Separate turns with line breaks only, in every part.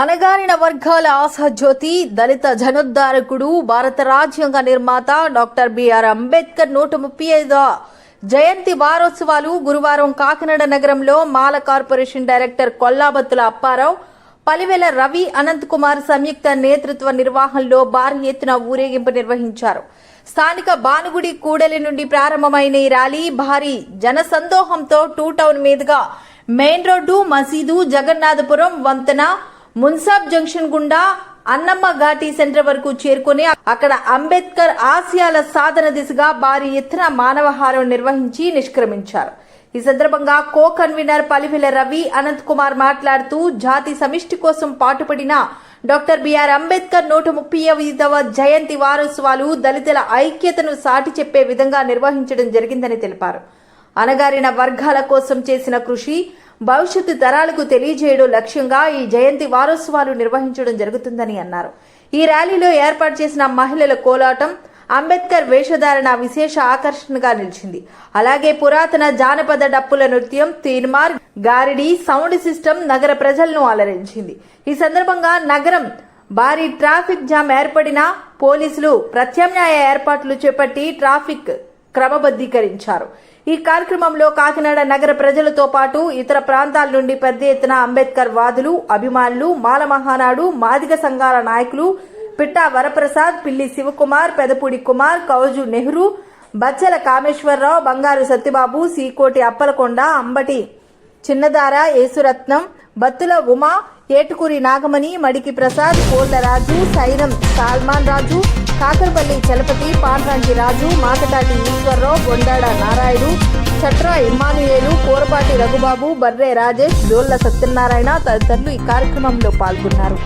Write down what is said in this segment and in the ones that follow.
అణగారిన వర్గాల ఆశాజ్యోతి, దళిత జనోద్ధారకుడు, భారత రాజ్యాంగ నిర్మాత డాక్టర్ బిఆర్ అంబేద్కర్ 135వ జయంతి వారోత్సవాలు గురువారం కాకినాడ నగరంలో మాల కార్పొరేషన్ డైరెక్టర్ కొల్లాబత్తుల అప్పారావు, పలివెల రవి, అనంత్ కుమార్ సంయుక్త నేతృత్వ నిర్వహణలో భారీ ఎత్తున ఊరేగింపు నిర్వహించారు. స్థానిక భానుగుడి కూడలి నుండి ప్రారంభమైన ఈ ర్యాలీ భారీ జనసందోహంతో టూ టౌన్ మీదుగా మెయిన్ రోడ్డు, మసీదు, జగన్నాథపురం వంతెన, మున్సాబ్ జంక్షన్ గుండా అన్నమ్మ ఘాటీ సెంటర్ వరకు చేరుకుని అక్కడ అంబేద్కర్ ఆశయాల సాధన దిశగా భారీ ఎత్తున మానవహారం నిర్వహించి నిష్క్రమించారు. ఈ సందర్భంగా కో కన్వీనర్ పలివెల రవి, అనంత్ కుమార్ మాట్లాడుతూ జాతి సమిష్టి కోసం పాటుపడిన డాక్టర్ బిఆర్ అంబేద్కర్ 135వ జయంతి వారోత్సవాలు దళితుల ఐక్యతను సాటి చెప్పే విధంగా నిర్వహించడం జరిగిందని తెలిపారు. అణగారిన వర్గాల కోసం చేసిన కృషి భవిష్యత్తు తరాలకు తెలియజేయడం లక్ష్యంగా ఈ జయంతి వారోత్సవాలు నిర్వహించడం జరుగుతుందని అన్నారు. ఈ ర్యాలీలో ఏర్పాటు చేసిన మహిళల కోలాటం, అంబేద్కర్ వేషధారణ విశేష ఆకర్షణగా నిలిచింది. అలాగే పురాతన జానపద డప్పుల నృత్యం, తీన్మార్, గారిడి, సౌండ్ సిస్టమ్ నగర ప్రజలను అలరించింది. ఈ సందర్భంగా నగరం భారీ ట్రాఫిక్ జామ్ ఏర్పడిన పోలీసులు ప్రత్యామ్నాయ ఏర్పాట్లు చేపట్టి ట్రాఫిక్ క్రమబద్దీకరించారు. ఈ కార్యక్రమంలో కాకినాడ నగర ప్రజలతో పాటు ఇతర ప్రాంతాల నుండి పెద్ద ఎత్తున అంబేద్కర్ వాదులు, అభిమానులు, మాల మహానాడు, మాదిగ సంఘాల నాయకులు పిట్టా వరప్రసాద్, పిల్లి శివకుమార్, పెదపూడి కుమార్, కౌజు నెహ్రూ, బచ్చల కామేశ్వరరావు, బంగారు సత్యబాబు, సీకోటి అప్పలకొండ, అంబటి చిన్నదార, యేసురత్నం, బత్తుల ఉమా, ఏటుకూరి నాగమణి, మడికి ప్రసాద్, కోళ్ల రాజు, సైనం సాల్మాన్ రాజు, కాకరపల్లి చలపతి, పాన్రాంటి రాజు, మాకటాటి ఈశ్వరరావు, బొండాడ నారాయుడు, చట్రా ఇమ్మానుయేలు, కోరపాటి రఘుబాబు, బర్రే రాజేష్, జోళ్ల సత్యనారాయణ తదితరులు ఈ కార్యక్రమంలో పాల్గొన్నారు.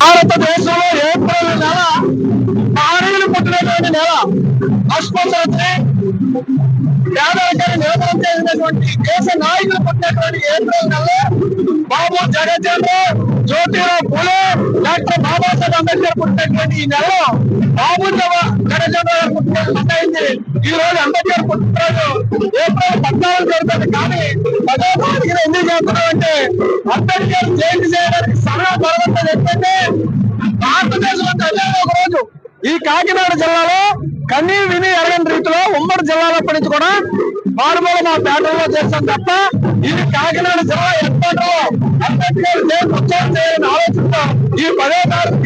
భారతదేశంలో ఏప్రిల్ నెల మహనీయులు పుట్టినటువంటి నెల. అస్పృశ్యతని పేదరికాన్ని నిర్మూలన చేసినటువంటి దేశ నాయకులు పుట్టినటువంటి ఏప్రిల్ నెలలో బాబు జగజ్జనరామ్, జ్యోతిరావు పూలే, డాక్టర్ బాబాసాహెబ్ అంబేద్కర్ పుట్టినటువంటి ఈ నెలలో బాబు జగజ్జనరామ్ పుట్టినట్లయింది. ఈ రోజు అంబేద్కర్ పుట్టినరోజు ఏప్రిల్ 14 జరుగుతుంది. కానీ 10వ తారీఖున ఎందుకు చేస్తున్నాం అంటే అంబేద్కర్ జయంతి చేయడానికి సమయం దొరకలేదు. ఎందుకంటే భారతదేశంలో అదే ఒక రోజు ఈ కాకినాడ జిల్లాలో కన్నీ విని ఎరగని రీతిలో ఉమ్మడి జిల్లాలప్పటి నుంచి కూడా మారుమూల మా పేటలో చేస్తాం తప్ప ఇది కాకినాడ జిల్లా ఏర్పాటులో అంబేద్కర్ జయంతి ఉత్సవం చేయాలని ఆలోచిస్తాం. ఈ 10వ తారీఖు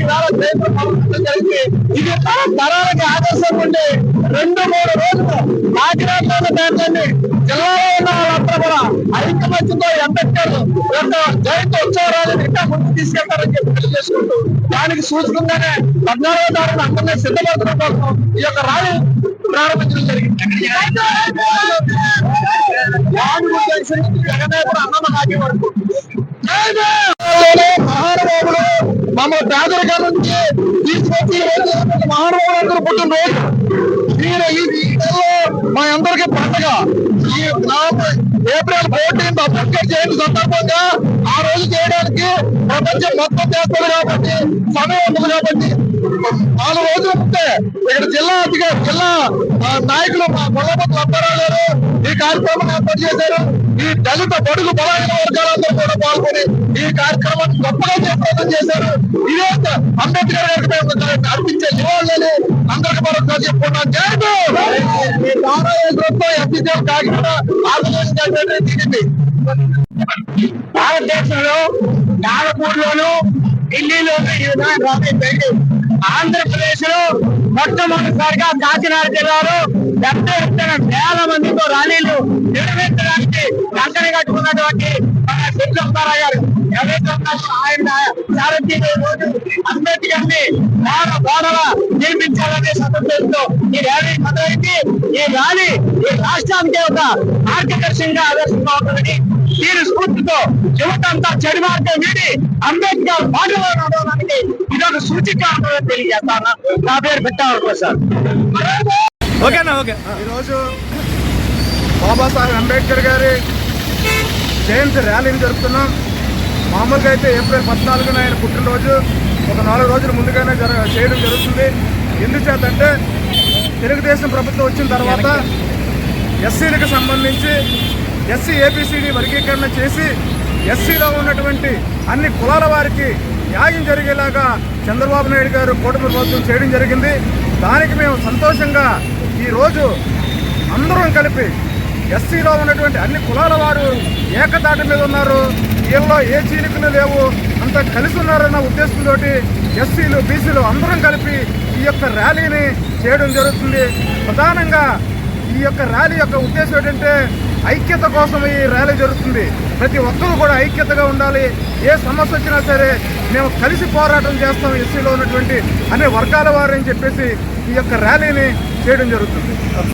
జయంతి ప్రభుత్వం జరిగింది. ఇది తరాలకి ఆదర్శం ఉండి 2-3 రోజులు కాకినాడలో పేర్చండి జిల్లాలో ఉన్న వాళ్ళంతా కూడా ఐకమత్యంతో అంబేద్కర్ యొక్క జయంతి ఉత్సవాలను ఇంకా ముందుకు తీసుకెళ్తారని చెప్పి తెలియజేసుకుంటూ దానికి సూచకంగానే 14వ తారీఖున అందరినీ సిద్ధపడడం కోసం ఈ యొక్క ర్యాలీ ప్రారంభించడం జరిగింది. అన్నమ్మ నాటి వరకు మహానుభావులు మమ్మ పేదరికం నుంచి తీసుకొచ్చి మహానుభావులందరూ పుట్టినరోజు ఈ నెలలో మా అందరికీ పండుగ. ఈ ఏప్రిల్ 14 అంబేద్కర్ జయంతి సందర్భంగా ఆ రోజు చేయడానికి ప్రపంచం మొత్తం చేస్తారు కాబట్టి సమయం ఉంది కాబట్టి 4 రోజుల ముందే ఇక్కడ జిల్లా నాయకులు మా గొల్లపతి అప్పారావు గారు ఈ కార్యక్రమం ఏర్పాటు చేశారు. ఈ దళిత బడుగు బలహీన వర్గాలందరూ కూడా పాల్గొని ఈ కార్యక్రమాన్ని గొప్పగా చేపట్టడం చేశారు. ఇదే అంబేద్కర్ గారికి అర్పించే నివాళులని అందరికి మరొక చెప్పుకున్నాం. కాకినాడ ఆంధ్రప్రదేశ్ భారతదేశంలో నాగపూర్లోను ఢిల్లీలోను ఈ విధంగా ఆంధ్రప్రదేశ్ లో మొట్టమొదటిసారిగా కాకినాడ జిల్లాలో 70,000 మందితో ర్యాలీలు నిర్వహించడానికి కంకణ కట్టుకున్నటువంటి మన శివరావు గారు ఎవరైతే ఉన్నారో ఆయన సారథ్యంలో రోజు అంబేద్కర్ ని గోడగా నిర్మించాలనే సందర్భంతో ఈ ర్యాలీ మొదలైంది. ఈ ర్యాలీ ఈ రాష్ట్రానికి ఒక మార్గదర్శకంగా ఆదర్శంగా ఉంటుందని దీని స్ఫూర్తితో యువతంతా చెడు మార్గం వీడి అంబేద్కర్ బాటలో నడవడానికి ఇదొక సూచిక ఉంటుందని తెలియజేస్తాను. నా పేరు పెట్టారు ప్రసాద్.
ఈరోజు బాబాసాహెబ్ అంబేద్కర్ గారి జయంతి ర్యాలీని జరుపుతున్నాం. మామూలుగా అయితే ఏప్రిల్ 14న ఆయన పుట్టినరోజు ఒక 4 రోజుల ముందుగానే చేయడం జరుగుతుంది. ఎందుచేతంటే తెలుగుదేశం ప్రభుత్వం వచ్చిన తర్వాత ఎస్సీలకు సంబంధించి ఎస్సీ ఏబిసిడి వర్గీకరణ చేసి ఎస్సీలో ఉన్నటువంటి అన్ని కులాల వారికి న్యాయం జరిగేలాగా చంద్రబాబు నాయుడు గారు కూటమి ప్రభుత్వం చేయడం జరిగింది. దానికి మేము సంతోషంగా ఈరోజు అందరం కలిపి ఎస్సీలో ఉన్నటువంటి అన్ని కులాల వారు ఏకతాటి మీద ఉన్నారు. వీళ్ళలో ఏ చీలికలు లేవు, అంతా కలిసి ఉన్నారన్న ఉద్దేశంతో ఎస్సీలు బీసీలు అందరం కలిపి ఈ యొక్క ర్యాలీని చేయడం జరుగుతుంది. ప్రధానంగా ఈ యొక్క ర్యాలీ యొక్క ఉద్దేశం ఏంటంటే ఐక్యత కోసం ఈ ర్యాలీ జరుగుతుంది. ప్రతి ఒక్కరూ కూడా ఐక్యతగా ఉండాలి. ఏ సమస్య వచ్చినా సరే మేము కలిసి పోరాటం చేస్తాం ఎస్సీలో ఉన్నటువంటి అన్ని వర్గాల వారని చెప్పేసి ఈ యొక్క ర్యాలీని చేయడం జరుగుతుంది.